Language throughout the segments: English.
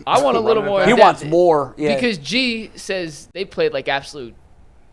I want a little more. He wants more. Yeah. Because G says they played like absolute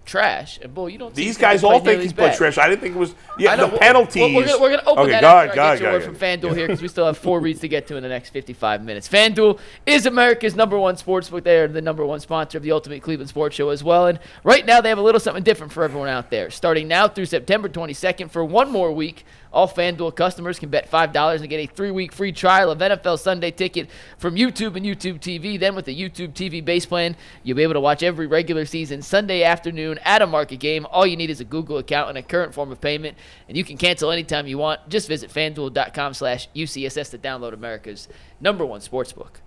trash. And, Bull, you don't These guys all think he's played trash. I didn't think it was the penalties. We're going to open that after I get your word from FanDuel here because we still have 4 reads to get to in the next 55 minutes. FanDuel is America's #1 sportsbook. They are the #1 sponsor of the Ultimate Cleveland Sports Show as well. And right now they have a little something different for everyone out there. Starting now through September 22nd for 1 more week, all FanDuel customers can bet $5 and get a 3-week free trial of NFL Sunday Ticket from YouTube and YouTube TV. Then with the YouTube TV base plan, you'll be able to watch every regular season Sunday afternoon at a market game. All you need is a Google account and a current form of payment, and you can cancel anytime you want. Just visit FanDuel.com/UCSS to download America's #1 sportsbook.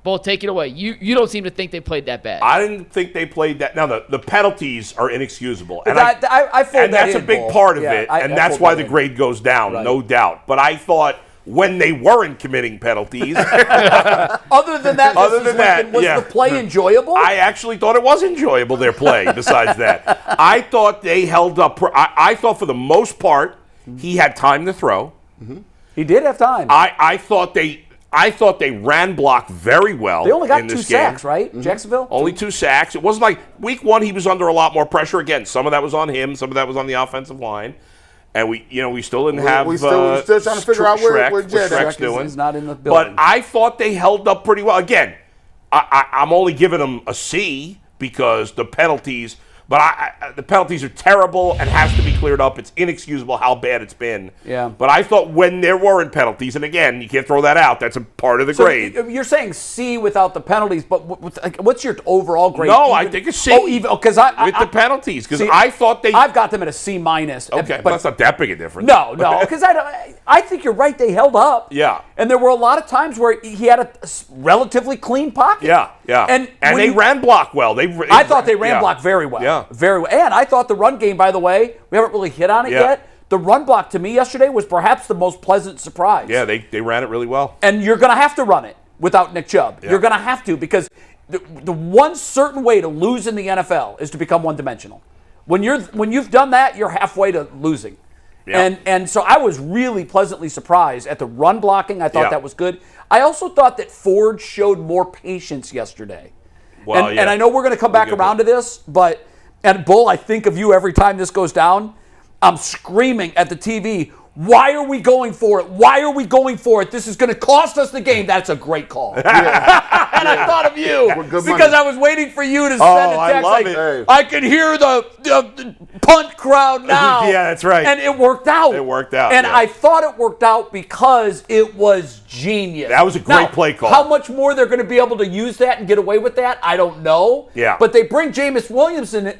Bull, take it away. You don't seem to think they played that bad. I didn't think they played that. Now, the penalties are inexcusable. And that's a big part of it, and that's why the grade goes down, no doubt. But I thought when they weren't committing penalties. Other than that, was the play enjoyable? I actually thought it was enjoyable, their play, besides that. I thought they held up. I thought for the most part, he had time to throw. Mm-hmm. He did have time. I thought they ran block very well. They only got in 2 this game. sacks, right? Mm-hmm. Jacksonville? Only 2 sacks. It wasn't like week 1 he was under a lot more pressure. Again, some of that was on him, some of that was on the offensive line. And we still didn't have. We're still trying to figure out where Shrek's doing. He's not in the building. But I thought they held up pretty well. Again, I'm only giving them a C because the penalties. But the penalties are terrible and has to be cleared up. It's inexcusable how bad it's been. Yeah. But I thought when there weren't penalties, and again, you can't throw that out. That's a part of the grade. You're saying C without the penalties, but what's your overall grade? No, I think it's C. Oh, even because with the penalties, because I thought I've got them at a C minus. Okay, but that's not that big a difference. No, because I think you're right. They held up. Yeah. And there were a lot of times where he had a relatively clean pocket. Yeah. And they ran block well. I thought they ran block very well. Yeah. Very well. And I thought the run game, by the way, we haven't really hit on it yet. The run block to me yesterday was perhaps the most pleasant surprise. Yeah, they ran it really well. And you're going to have to run it without Nick Chubb. Yeah. You're going to have to because the one certain way to lose in the NFL is to become one-dimensional. When you've done that, you're halfway to losing. Yeah. And so I was really pleasantly surprised at the run blocking. I thought that was good. I also thought that Ford showed more patience yesterday. Well, and I know we're going to come back around to this, but and Bull, I think of you every time this goes down. I'm screaming at the TV, why are we going for it? Why are we going for it? This is going to cost us the game. That's a great call. And I thought of you because I was waiting for you to send a text I can hear the punt crowd now. Yeah, that's right. And it worked out. And I thought it worked out because it was genius. That was a great play call. How much more they're going to be able to use that and get away with that, I don't know. Yeah. But they bring Jameis Winston into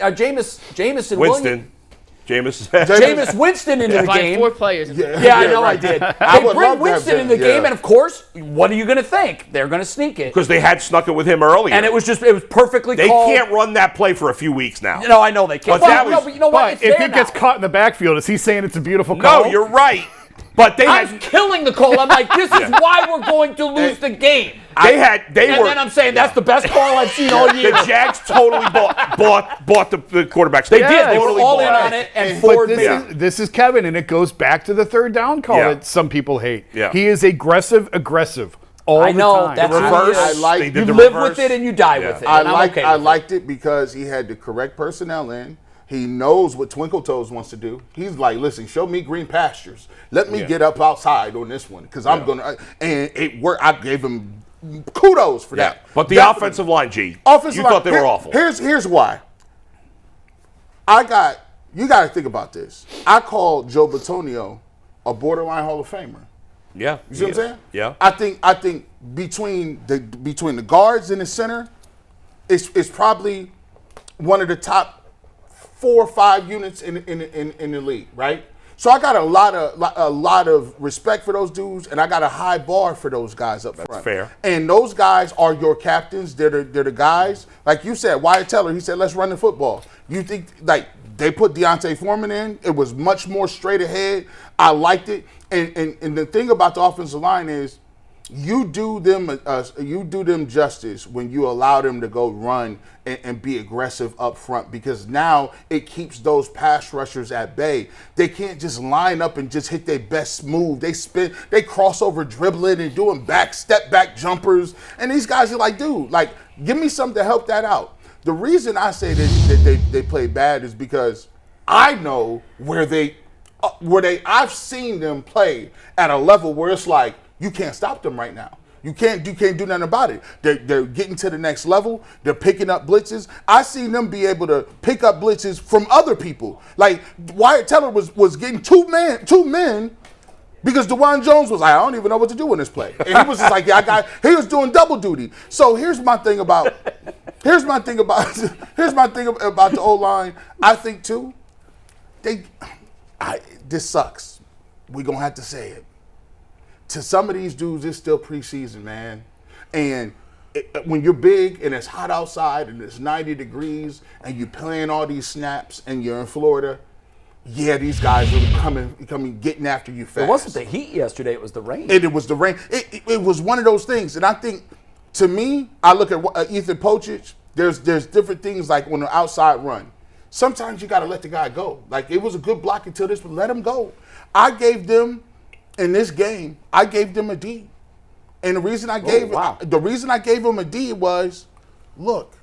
the game. 4 players. I know I did. They bring Winston in the game, and of course, what are you going to think? They're going to sneak it. Because they had snuck it with him earlier. And it was perfectly called. They can't run that play for a few weeks now. No, I know they can't. But you know what? If it gets caught in the backfield, is he saying it's a beautiful call? No, you're right. But I was killing the call. I'm like, this is why we're going to lose the game. And then I'm saying that's the best call I've seen all year. The Jags totally bought the quarterbacks. They did. They were all in on it. And Ford this is Kevin, and it goes back to the 3rd down call that some people hate. Yeah. He is aggressive all the time. That's the reverse. You live with it and you die with it. I liked it because he had the correct personnel in. He knows what Twinkle Toes wants to do. He's like, listen, show me green pastures. Let me get up outside on this one because I'm going to. And it worked. I gave him kudos for that. But the offensive line, you thought they were awful. Here's why. You got to think about this. I call Joe Bitonio a borderline Hall of Famer. Yeah. You see what I'm saying? Yeah. I think between the guards and the center, it's probably one of the top 4 or 5 units in the league, right? So I got a lot of respect for those dudes, and I got a high bar for those guys up front. That's fair. And those guys are your captains. They're the guys. Like you said, Wyatt Teller, he said, let's run the football. You think, like, they put Deontay Foreman in. It was much more straight ahead. I liked it. And the thing about the offensive line is you do them justice when you allow them to go run and be aggressive up front, because now it keeps those pass rushers at bay. They can't just line up and just hit their best move. They spin, they crossover dribbling and doing step back jumpers. And these guys are like, dude, like, give me something to help that out. The reason I say that they play bad is because I know where I've seen them play at a level where it's like, you can't stop them right now. You can't do nothing about it. They're getting to the next level. They're picking up blitzes. I seen them be able to pick up blitzes from other people. Like Wyatt Teller was getting two men because DeJuan Jones was like, I don't even know what to do in this play. And he was just like, he was doing double duty. So here's my thing about the O-line. I think too, this sucks. We're gonna have to say it. To some of these dudes, it's still preseason, man. And when you're big and it's hot outside and it's 90 degrees and you're playing all these snaps and you're in Florida, yeah, these guys are coming, getting after you fast. It wasn't the heat yesterday; it was the rain. It was the rain. It was one of those things, and I think, to me, I look at Ethan Pochich. There's different things like on the outside run. Sometimes you got to let the guy go. Like, it was a good block until this, but let him go. I gave them. In this game, I gave them a D. And the reason I gave them a D was, look,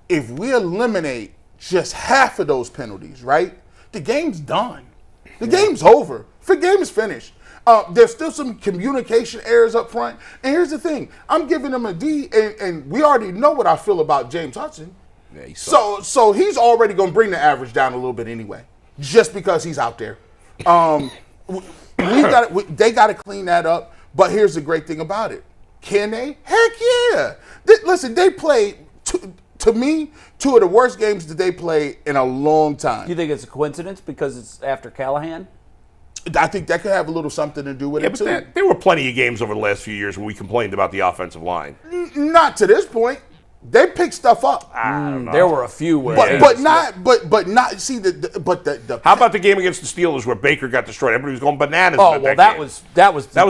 if we eliminate just half of those penalties, right, the game's done. The game's over. The game is finished. There's still some communication errors up front. And here's the thing. I'm giving them a D, and we already know what I feel about James Hudson. Yeah, so he's already going to bring the average down a little bit anyway, just because he's out there. They got to clean that up. But here's the great thing about it. Can they? Heck yeah. Listen, they played, to me, two of the worst games that they played in a long time. You think it's a coincidence because it's after Callahan? I think that could have a little something to do with it, too. There were plenty of games over the last few years where we complained about the offensive line. Not to this point. They picked stuff up. I don't know. There were a few where, but not. See the. How about the game against the Steelers where Baker got destroyed? Everybody was going bananas. Oh well, that was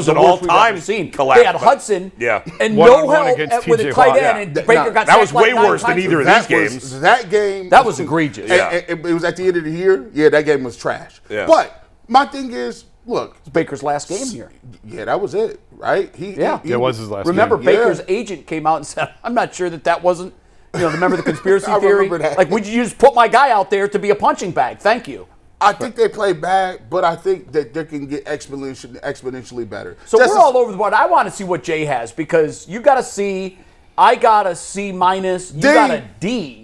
an all-time collapse. They had Hudson, and One no help against with a TJ tight Watt. end, and Baker got that was sacked way like worse than either of these games. That game. That was egregious. Yeah. It was at the end of the year. Yeah, that game was trash. Yeah. But my thing is, look, It's Baker's last game here. Yeah, that was it, right? It was his last Remember, game. Baker's agent came out and said, "I'm not sure that wasn't." Remember the conspiracy I theory? remember that. Like, would you just put my guy out there to be a punching bag? Thank you. I think they play bad, but I think that they can get exponentially better. So we're all over the board. I want to see what Jay has, because you got a C, I got a C minus, you got a D.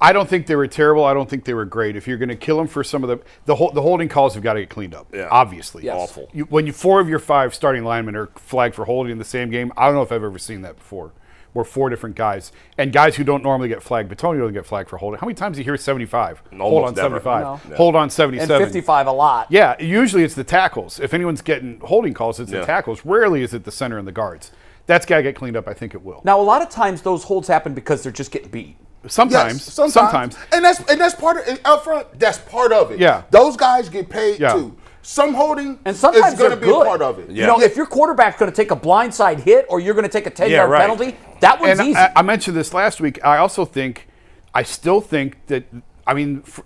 I don't think they were terrible. I don't think they were great. If you're going to kill them for some of the holding calls, have got to get cleaned up. Yeah. Obviously, Yes. Awful. When 4 of your 5 starting linemen are flagged for holding in the same game, I don't know if I've ever seen that before. Where 4 different guys and guys who don't normally get flagged, but Tony doesn't get flagged for holding. How many times do you hear 75? Hold on never. 75. No. Hold on And 77. 55 a lot. Yeah, usually it's the tackles. If anyone's getting holding calls, it's the tackles. Rarely is it the center and the guards. That's got to get cleaned up. I think it will. Now, a lot of times those holds happen because they're just getting beat. Sometimes. Yes, sometimes. And that's part of it. Up front, that's part of it. Yeah. Those guys get paid Yeah. too. Some holding And sometimes is going to they're be good. a part of it. Yeah. If your quarterback's going to take a blindside hit or you're going to take a 10-yard right. penalty, that one's And easy. I mentioned this last week. I still think that,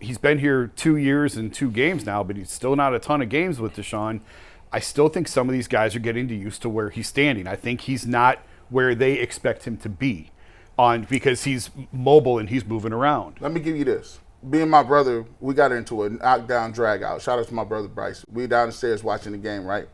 he's been here 2 years and 2 games now, but he's still not a ton of games with Deshaun. I still think some of these guys are getting used to where he's standing. I think he's not where they expect him to be because he's mobile and he's moving around. Let me give you this. Me and my brother, we got into a knockdown drag out. Shout out to my brother Bryce. We down the stairs watching the game, right?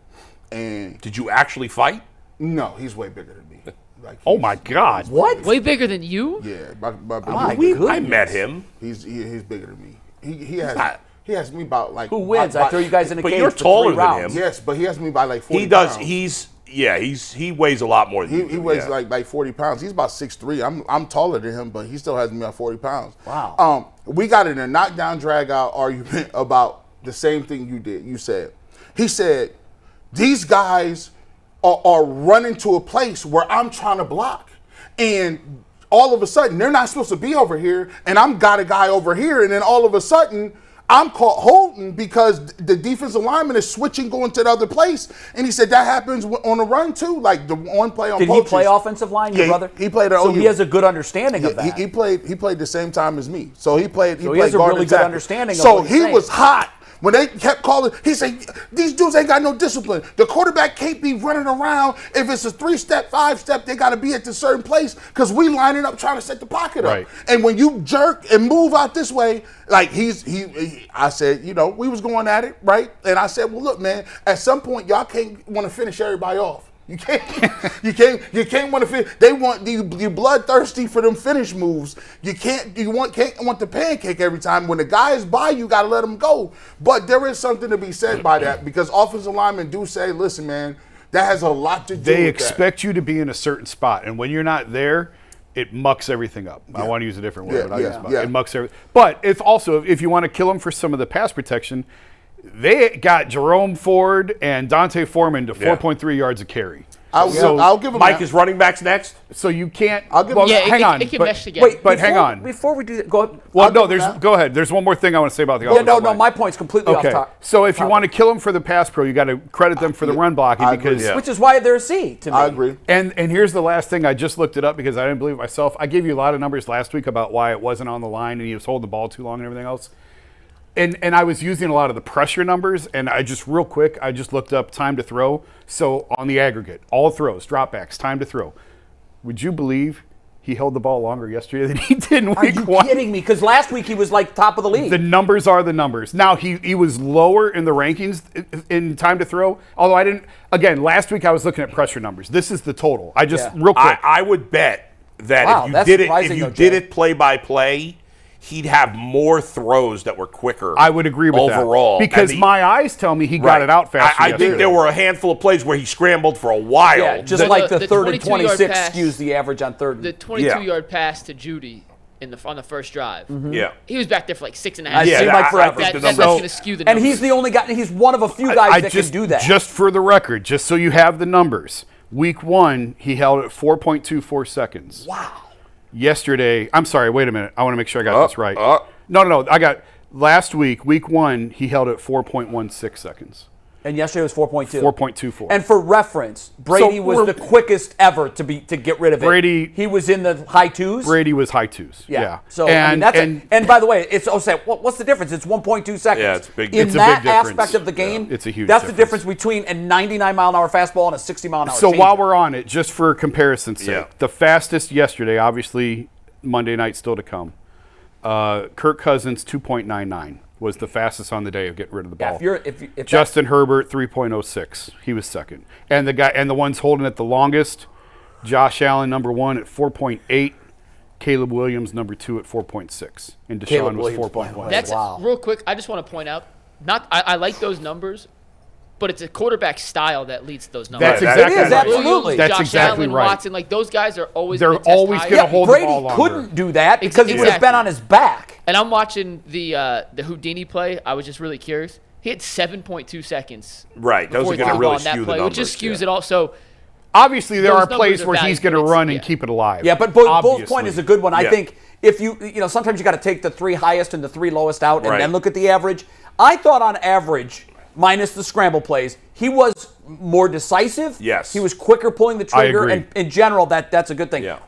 And Did you actually fight? no, he's way bigger than me. Like, Oh my God! What? Way bigger than you? Yeah, my brother. My I goodness. met him. He's bigger than me. He has me about like. Who wins? I throw you guys in a But cage you're for taller 3 than rounds. him. Yes, but he has me by like 40 He does. pounds. He weighs a lot more than you. He do, weighs yeah. like 40 pounds. He's about 6'3". I'm taller than him, but he still has me at 40 pounds. Wow. We got in a knockdown drag out argument about the same thing you did. You said. He said, these guys are running to a place where I'm trying to block. And all of a sudden, they're not supposed to be over here, and I'm got a guy over here, and then all of a sudden, I'm caught holding because the defensive lineman is switching, going to the other place. And he said that happens on the run too. Like the one play on Did poachers. he play offensive line, your brother? He played at So OU. he has a good understanding of that. He played the same time as me. So he played. So he has a guard really and good tackle. understanding of So what he's he saying. was hot. When they kept calling, he said, these dudes ain't got no discipline. The quarterback can't be running around. If it's a 3-step, 5-step, they got to be at the certain place because we lining up trying to set the pocket up. Right. And when you jerk and move out this way, like I said, we was going at it, right? And I said, well, look, man, at some point, y'all can't want to finish everybody off. You can't want to finish. They want you bloodthirsty for them finish moves. Can't want the pancake every time. When the guy is by, you got to let him go. But there is something to be said by that because offensive linemen do say, listen, man, that has a lot to do with They that. expect you to be in a certain spot, and when you're not there, it mucks everything up. I want to use a different word, but I use muck. It mucks everything. But if you want to kill them for some of the pass protection, they got Jerome Ford and Dante Foreman to 4.3 yards a carry. I'll give him Mike that. is running backs next. So you can't. I'll give well, him- Yeah, hang on. it can but, mesh together. Wait, but hang on. Before we do that, go. Well, no, give him that. go ahead. There's one more thing I want to say about the Yeah, offensive no, line. my point's completely Okay, off top. so if you want to kill them for the pass pro, you got to credit them for the run blocking I agree. because. Yeah. Which is why they're a C to me. I agree. And here's the last thing. I just looked it up because I didn't believe it myself. I gave you a lot of numbers last week about why it wasn't on the line and he was holding the ball too long and everything else. And I was using a lot of the pressure numbers, and I just looked up time to throw. So on the aggregate, all throws, dropbacks, time to throw. Would you believe he held the ball longer yesterday than he did in Are week you one? kidding me? Because last week he was like top of the league. The numbers are the numbers. Now, he was lower in the rankings in time to throw, although I didn't. Again, last week I was looking at pressure numbers. This is the total. Real quick. I would bet that Wow, if you that's did it, surprising, if you though, did Jay. it play by play, he'd have more throws that were quicker. I would agree with overall that. Because And my eyes tell me he got it out faster. I think yesterday. there were a handful of plays where he scrambled for a while. Yeah, just The- like the the third and 22-yard 26 pass- skews the average on third. The 22-yard pass to Judy on the first drive. Yeah. He was back there for like 6.5 It seconds. seemed Yeah, like I forever. think That's the numbers- going to skew the And numbers. he's the only guy. He's one of a few guys that can do that. Just for the record, just so you have the numbers, week one, he held it 4.24 seconds. Wow. Yesterday, I'm sorry, wait a minute. I want to make sure I got this right. No. I got last week one, he held it 4.16 seconds. And yesterday was 4.2. 4.24. And for reference, Brady So was we're- the quickest ever to get rid of it. Brady- he was in the high twos. Brady was high twos. Yeah. So I mean, and by the way, it's what's the difference? It's 1.2 seconds. Yeah, it's big. In It's a that big difference. aspect of the game, Yeah, it's a huge That's the difference. difference between a 99-mile-an-hour fastball and a 60-mile-an-hour So changer. while we're on it, just for comparison's sake, Yeah. the fastest yesterday, obviously Monday night still to come. Kirk Cousins 2.99 was the fastest on the day of getting rid of the ball. if Justin Herbert 3.06, he was second, and the ones holding it the longest, Josh Allen number 1 at 4.8, Caleb Williams number 2 at 4.6, and Deshaun Caleb was Williams, 4.1. That's Wow. real quick. I just want to point out, I like those numbers, but it's a quarterback style that leads to those numbers. That's Right, exactly it is, right. absolutely. That's Josh exactly Allen, right. Watson, like those guys are always They're gonna test always higher. gonna hold the Brady ball longer. couldn't do that because he would have Exactly. been on his back. And I'm watching the Houdini play. I was just really curious. He had 7.2 seconds. Right. Those before are he going to threw the ball really on that skew the play, numbers. which just skews yeah. it all. So Obviously, there Those are plays numbers are where he's valuable, going to but run it's- and keep it alive. Yeah, but Bull's point Obviously. is a good one. I Yeah. think if you sometimes you got to take the 3 highest and the 3 lowest out and Right. then look at the average. I thought on average, minus the scramble plays, he was more decisive. Yes. He was quicker pulling the trigger, agree. and in general, that's a good thing. Yeah.